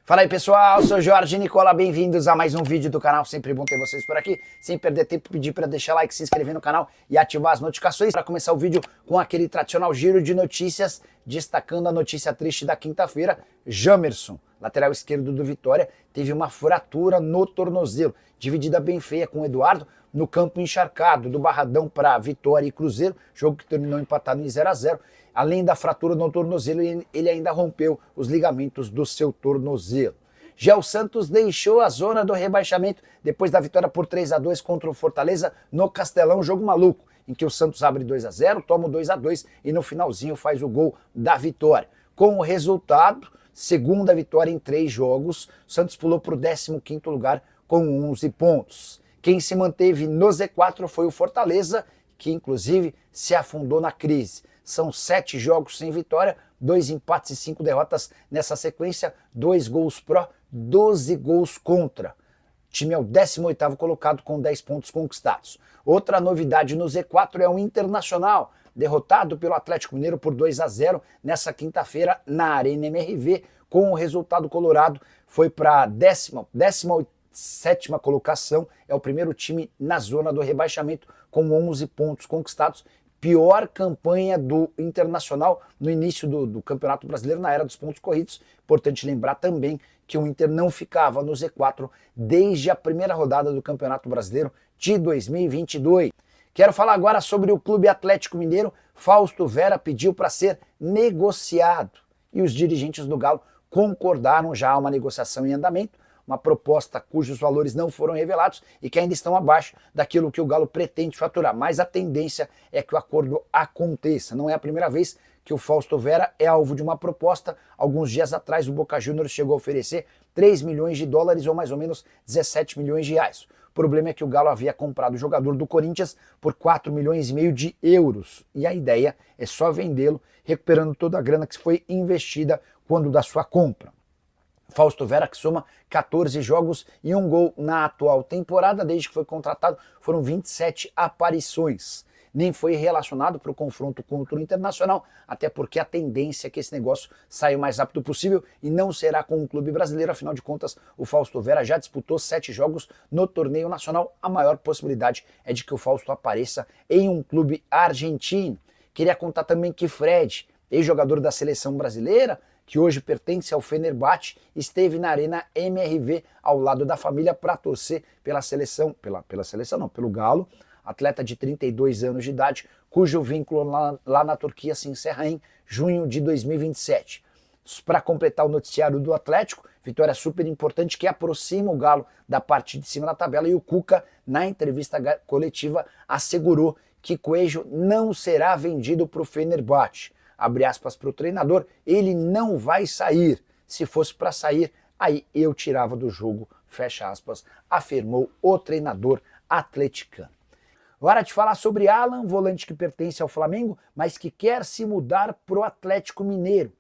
Fala aí pessoal, eu sou Jorge Nicola, bem-vindos a mais um vídeo do canal, sempre bom ter vocês por aqui. Sem perder tempo, pedir para deixar like, se inscrever no canal e ativar as notificações para começar o vídeo com aquele tradicional giro de notícias, destacando a notícia triste da quinta-feira. Jamerson, lateral esquerdo do Vitória, teve uma fratura no tornozelo, dividida bem feia com o Eduardo, no campo encharcado do Barradão para Vitória e Cruzeiro, jogo que terminou empatado em 0-0. Além da fratura no tornozelo, ele ainda rompeu os ligamentos do seu tornozelo. Já o Santos deixou a zona do rebaixamento depois da vitória por 3-2 contra o Fortaleza no Castelão, jogo maluco, em que o Santos abre 2-0, toma o 2-2 e no finalzinho faz o gol da vitória. Com o resultado, segunda vitória em 3 jogos, o Santos pulou para o 15º lugar com 11 pontos. Quem se manteve no Z4 foi o Fortaleza, que inclusive se afundou na crise. São 7 jogos sem vitória, 2 empates e 5 derrotas nessa sequência, 2 gols pró, 12 gols contra. O time é o 18º colocado com 10 pontos conquistados. Outra novidade no Z4 é o Internacional, derrotado pelo Atlético Mineiro por 2-0 nessa quinta-feira na Arena MRV. Com o resultado colorado, foi para a 17ª colocação, é o primeiro time na zona do rebaixamento com 11 pontos conquistados. Pior campanha do Internacional no início do Campeonato Brasileiro, na era dos pontos corridos. Importante lembrar também que o Inter não ficava no Z4 desde a primeira rodada do Campeonato Brasileiro de 2022. Quero falar agora sobre o Clube Atlético Mineiro. Fausto Vera pediu para ser negociado e os dirigentes do Galo concordaram já a uma negociação em andamento, uma proposta cujos valores não foram revelados e que ainda estão abaixo daquilo que o Galo pretende faturar. Mas a tendência é que o acordo aconteça. Não é a primeira vez que o Fausto Vera é alvo de uma proposta. Alguns dias atrás o Boca Juniors chegou a oferecer 3 milhões de dólares ou mais ou menos 17 milhões de reais. O problema é que o Galo havia comprado o jogador do Corinthians por 4 milhões e meio de euros. E a ideia é só vendê-lo, recuperando toda a grana que foi investida quando da sua compra. Fausto Vera, que soma 14 jogos e 1 gol na atual temporada, desde que foi contratado foram 27 aparições. Nem foi relacionado para o confronto contra o Internacional, até porque a tendência é que esse negócio saia o mais rápido possível e não será com o clube brasileiro. Afinal de contas, o Fausto Vera já disputou 7 jogos no torneio nacional. A maior possibilidade é de que o Fausto apareça em um clube argentino. Queria contar também que Fred, ex-jogador da seleção brasileira, que hoje pertence ao Fenerbahçe, esteve na Arena MRV ao lado da família para torcer pela seleção, pelo Galo, atleta de 32 anos de idade, cujo vínculo lá na Turquia se encerra em junho de 2027. Para completar o noticiário do Atlético, vitória super importante que aproxima o Galo da parte de cima da tabela, e o Cuca, na entrevista coletiva, assegurou que Coelho não será vendido para o Fenerbahçe. Abre aspas para o treinador, ele não vai sair. Se fosse para sair, aí eu tirava do jogo, fecha aspas, afirmou o treinador atleticano. Hora de falar sobre Alan, volante que pertence ao Flamengo, mas que quer se mudar para o Atlético Mineiro.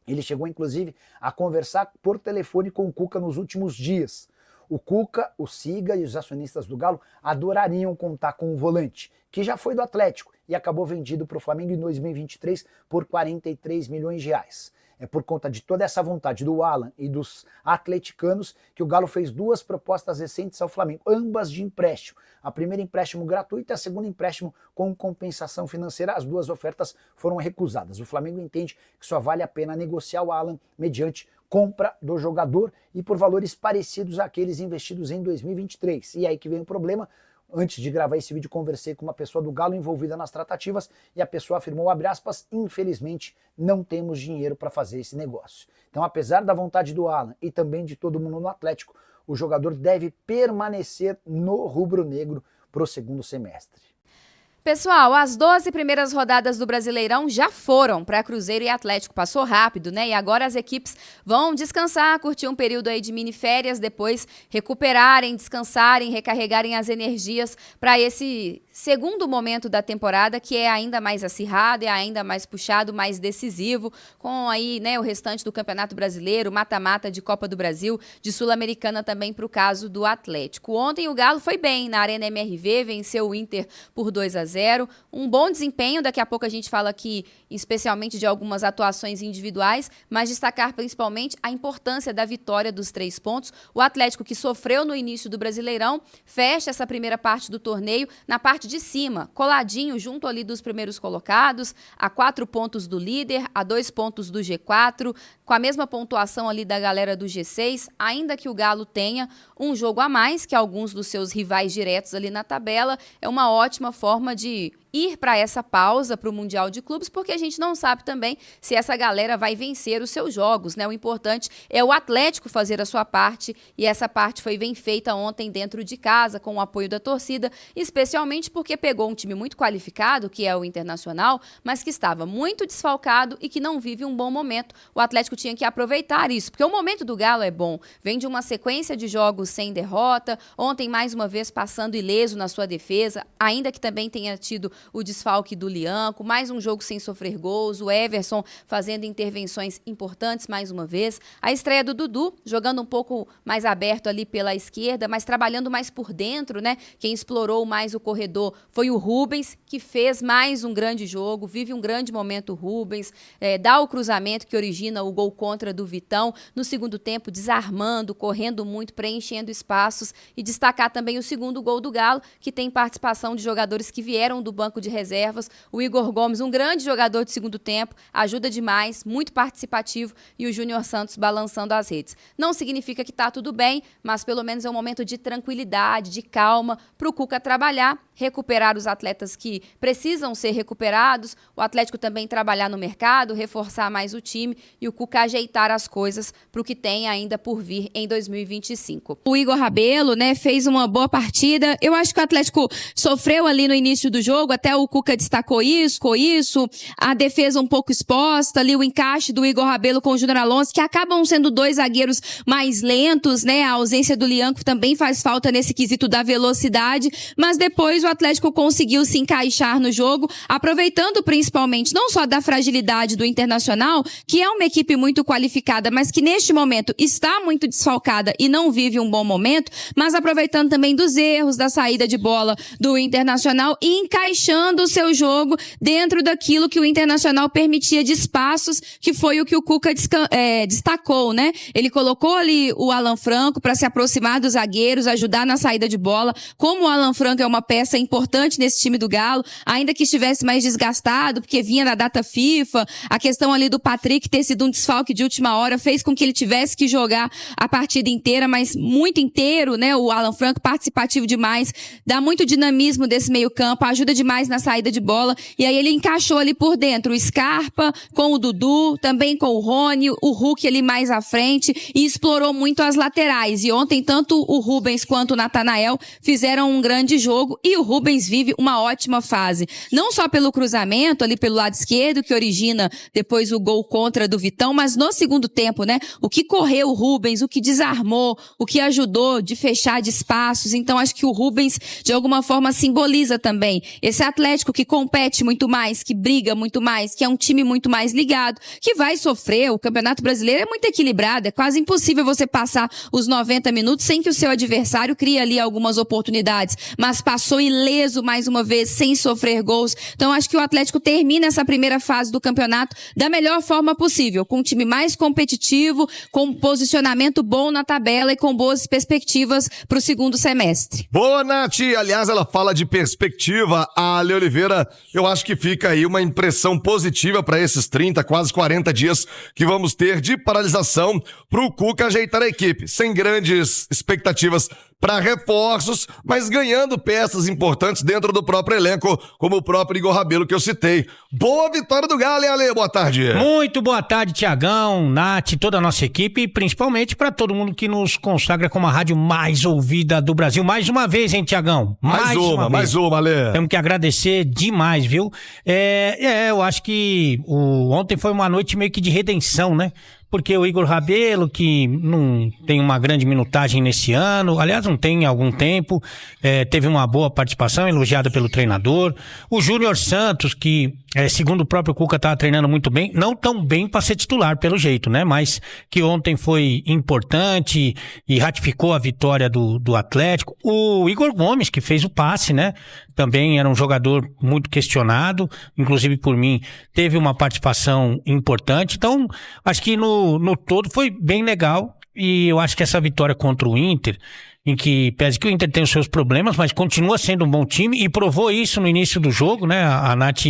Ele chegou inclusive a conversar por telefone com o Cuca nos últimos dias. O Cuca, o Siga e os acionistas do Galo adorariam contar com o volante, que já foi do Atlético e acabou vendido para o Flamengo em 2023 por 43 milhões de reais. É por conta de toda essa vontade do Alan e dos atleticanos que o Galo fez 2 propostas recentes ao Flamengo, ambas de empréstimo. A primeira empréstimo gratuito e a segunda empréstimo com compensação financeira. As 2 ofertas foram recusadas. O Flamengo entende que só vale a pena negociar o Alan mediante compra do jogador e por valores parecidos àqueles investidos em 2023. E aí que vem o problema. Antes de gravar esse vídeo, conversei com uma pessoa do Galo envolvida nas tratativas e a pessoa afirmou, abre aspas, infelizmente não temos dinheiro para fazer esse negócio. Então, apesar da vontade do Alan e também de todo mundo no Atlético, o jogador deve permanecer no rubro-negro para o segundo semestre. Pessoal, as 12 primeiras rodadas do Brasileirão já foram para Cruzeiro e Atlético. Passou rápido, né? E agora as equipes vão descansar, curtir um período aí de mini férias, depois recuperarem, descansarem, recarregarem as energias para esse segundo momento da temporada, que é ainda mais acirrado, é ainda mais puxado, mais decisivo, com aí, né, o restante do Campeonato Brasileiro, mata-mata de Copa do Brasil, de Sul-Americana também para o caso do Atlético. Ontem o Galo foi bem na Arena MRV, venceu o Inter por 2-0. 0. Um bom desempenho, daqui a pouco a gente fala aqui especialmente de algumas atuações individuais, mas destacar principalmente a importância da vitória dos 3 pontos. O Atlético, que sofreu no início do Brasileirão, fecha essa primeira parte do torneio na parte de cima, coladinho junto ali dos primeiros colocados, a 4 pontos do líder, a 2 pontos do G4, com a mesma pontuação ali da galera do G6, ainda que o Galo tenha um jogo a mais que alguns dos seus rivais diretos ali na tabela. É uma ótima forma de ir para essa pausa para o Mundial de Clubes, porque a gente não sabe também se essa galera vai vencer os seus jogos, né? O importante é o Atlético fazer a sua parte, e essa parte foi bem feita ontem dentro de casa, com o apoio da torcida, especialmente porque pegou um time muito qualificado, que é o Internacional, mas que estava muito desfalcado e que não vive um bom momento. O Atlético tinha que aproveitar isso, porque o momento do Galo é bom. Vem de uma sequência de jogos sem derrota, ontem mais uma vez passando ileso na sua defesa, ainda que também tenha tido o desfalque do Lianco, mais um jogo sem sofrer gols, o Everson fazendo intervenções importantes mais uma vez, a estreia do Dudu, jogando um pouco mais aberto ali pela esquerda, mas trabalhando mais por dentro, né? Quem explorou mais o corredor foi o Rubens, que fez mais um grande jogo, vive um grande momento o Rubens, dá o cruzamento que origina o gol contra do Vitão, no segundo tempo desarmando, correndo muito, preenchendo espaços, e destacar também o segundo gol do Galo, que tem participação de jogadores que vieram do banco de reservas. O Igor Gomes, um grande jogador de segundo tempo, ajuda demais, muito participativo, e o Júnior Santos balançando as redes. Não significa que está tudo bem, mas pelo menos é um momento de tranquilidade, de calma, para o Cuca trabalhar, recuperar os atletas que precisam ser recuperados, o Atlético também trabalhar no mercado, reforçar mais o time, e o Cuca ajeitar as coisas para o que tem ainda por vir em 2025. O Igor Rabelo, né, fez uma boa partida. Eu acho que o Atlético sofreu ali no início do jogo, até o Cuca destacou isso, a defesa um pouco exposta, ali o encaixe do Igor Rabelo com o Júnior Alonso, que acabam sendo 2 zagueiros mais lentos, né? A ausência do Lianco também faz falta nesse quesito da velocidade, mas depois o Atlético conseguiu se encaixar no jogo, aproveitando principalmente não só da fragilidade do Internacional, que é uma equipe muito qualificada, mas que neste momento está muito desfalcada e não vive um bom momento, mas aproveitando também dos erros da saída de bola do Internacional e encaixando o seu jogo dentro daquilo que o Internacional permitia de espaços, que foi o que o Cuca destacou, né? Ele colocou ali o Alan Franco para se aproximar dos zagueiros, ajudar na saída de bola. Como o Alan Franco é uma peça importante nesse time do Galo, ainda que estivesse mais desgastado, porque vinha da data FIFA, a questão ali do Patrick ter sido um desfalque de última hora fez com que ele tivesse que jogar a partida inteira, mas muito inteiro, né? O Alan Franco, participativo demais, dá muito dinamismo desse meio campo, ajuda demais na saída de bola, e aí ele encaixou ali por dentro o Scarpa com o Dudu, também com o Rony, o Hulk ali mais à frente, e explorou muito as laterais. E ontem tanto o Rubens quanto o Natanael fizeram um grande jogo, e o Rubens vive uma ótima fase. Não só pelo cruzamento ali pelo lado esquerdo, que origina depois o gol contra do Vitão, mas no segundo tempo, né? O que correu o Rubens, o que desarmou, o que ajudou de fechar de espaços. Então acho que o Rubens de alguma forma simboliza também esse Atlético que compete muito mais, que briga muito mais, que é um time muito mais ligado, que vai sofrer. O Campeonato Brasileiro é muito equilibrado, é quase impossível você passar os 90 minutos sem que o seu adversário crie ali algumas oportunidades, mas passou ileso mais uma vez, sem sofrer gols. Então acho que o Atlético termina essa primeira fase do campeonato da melhor forma possível, com um time mais competitivo, com um posicionamento bom na tabela e com boas perspectivas para o segundo semestre. Boa, Nath! Aliás, ela fala de perspectiva. A Ale Oliveira, eu acho que fica aí uma impressão positiva para esses 30, quase 40 dias que vamos ter de paralisação para o Cuca ajeitar a equipe, sem grandes expectativas para reforços, mas ganhando peças importantes dentro do próprio elenco, como o próprio Igor Rabelo que eu citei. Boa vitória do Galo, hein, Ale? Boa tarde. Muito boa tarde, Tiagão, Nath, toda a nossa equipe, e principalmente para todo mundo que nos consagra como a rádio mais ouvida do Brasil. Mais uma vez, hein, Tiagão? Mais uma, Ale. Temos que agradecer demais, viu? Eu acho que ontem foi uma noite meio que de redenção, né? porque o Igor Rabelo, que não tem uma grande minutagem nesse ano, aliás, não tem há algum tempo, teve uma boa participação, elogiada pelo treinador. O Júnior Santos, que, segundo o próprio Cuca, estava treinando muito bem, não tão bem para ser titular, pelo jeito, né? Mas que ontem foi importante e ratificou a vitória do Atlético. O Igor Gomes, que fez o passe, né? Também era um jogador muito questionado, inclusive por mim, teve uma participação importante. Então, acho que no todo foi bem legal, e eu acho que essa vitória contra o Inter, em que pese que o Inter tem os seus problemas, mas continua sendo um bom time, e provou isso no início do jogo, né? A Nath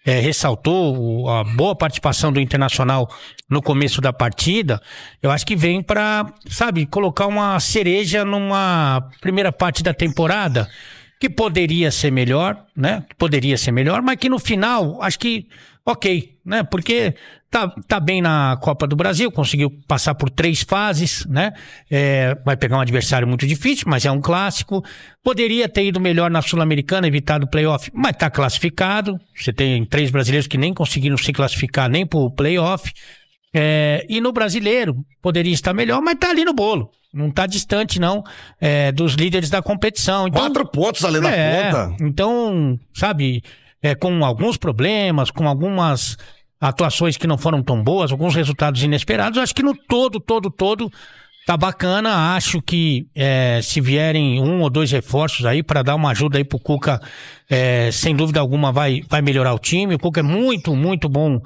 ressaltou a boa participação do Internacional no começo da partida. Eu acho que vem para, sabe, colocar uma cereja numa primeira parte da temporada que poderia ser melhor, né? Poderia ser melhor, mas que no final, acho que ok, né? Porque tá bem na Copa do Brasil, conseguiu passar por 3 fases, né? Vai pegar um adversário muito difícil, mas é um clássico. Poderia ter ido melhor na Sul-Americana, evitado o playoff, mas tá classificado. Você tem 3 brasileiros que nem conseguiram se classificar nem pro playoff. E no Brasileiro, poderia estar melhor, mas tá ali no bolo. Não tá distante, não, dos líderes da competição. Então, 4 pontos ali na ponta. Então, sabe, com alguns problemas, com algumas atuações que não foram tão boas, alguns resultados inesperados, acho que no todo, tá bacana. Acho que se vierem 1 ou 2 reforços aí para dar uma ajuda aí pro Cuca, sem dúvida alguma vai melhorar o time. O Cuca é muito, muito bom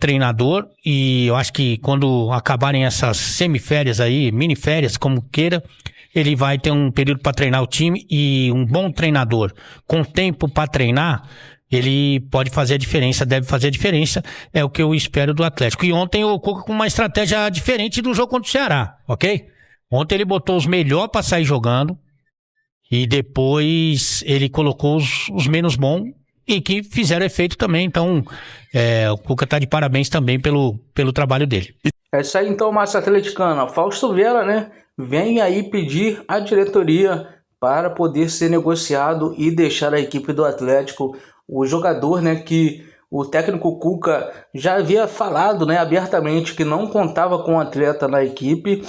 treinador, e eu acho que quando acabarem essas semiférias aí, miniférias, como queira, ele vai ter um período para treinar o time, e um bom treinador com tempo para treinar, ele pode fazer a diferença, deve fazer a diferença, é o que eu espero do Atlético. E ontem o Cuca com uma estratégia diferente do jogo contra o Ceará, ok? Ontem ele botou os melhores para sair jogando, e depois ele colocou os menos bons, e que fizeram efeito também. Então o Cuca tá de parabéns também pelo trabalho dele. É isso aí então, massa atleticana. Fausto Vera, né, vem aí pedir à diretoria para poder ser negociado e deixar a equipe do Atlético. O jogador, né, que o técnico Cuca já havia falado, né, abertamente que não contava com o atleta na equipe.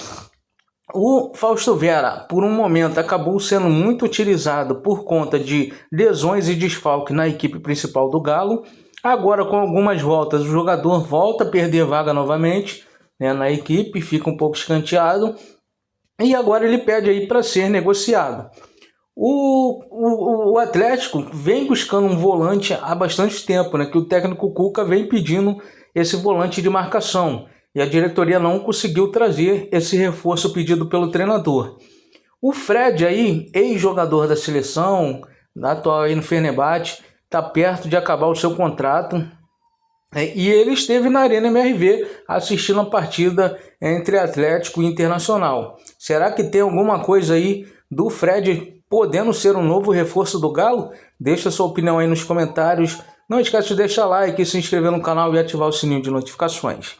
O Fausto Vera, por um momento, acabou sendo muito utilizado por conta de lesões e desfalque na equipe principal do Galo. Agora, com algumas voltas, o jogador volta a perder vaga novamente, né, na equipe, fica um pouco escanteado. E agora ele pede aí para ser negociado. O Atlético vem buscando um volante há bastante tempo, né, que o técnico Cuca vem pedindo esse volante de marcação, e a diretoria não conseguiu trazer esse reforço pedido pelo treinador. O Fred aí, ex-jogador da seleção, atual aí no Fenerbahçe, está perto de acabar o seu contrato, e ele esteve na Arena MRV assistindo a partida entre Atlético e Internacional. Será que tem alguma coisa aí do Fred podendo ser um novo reforço do Galo? Deixa sua opinião aí nos comentários. Não esquece de deixar like, se inscrever no canal e ativar o sininho de notificações.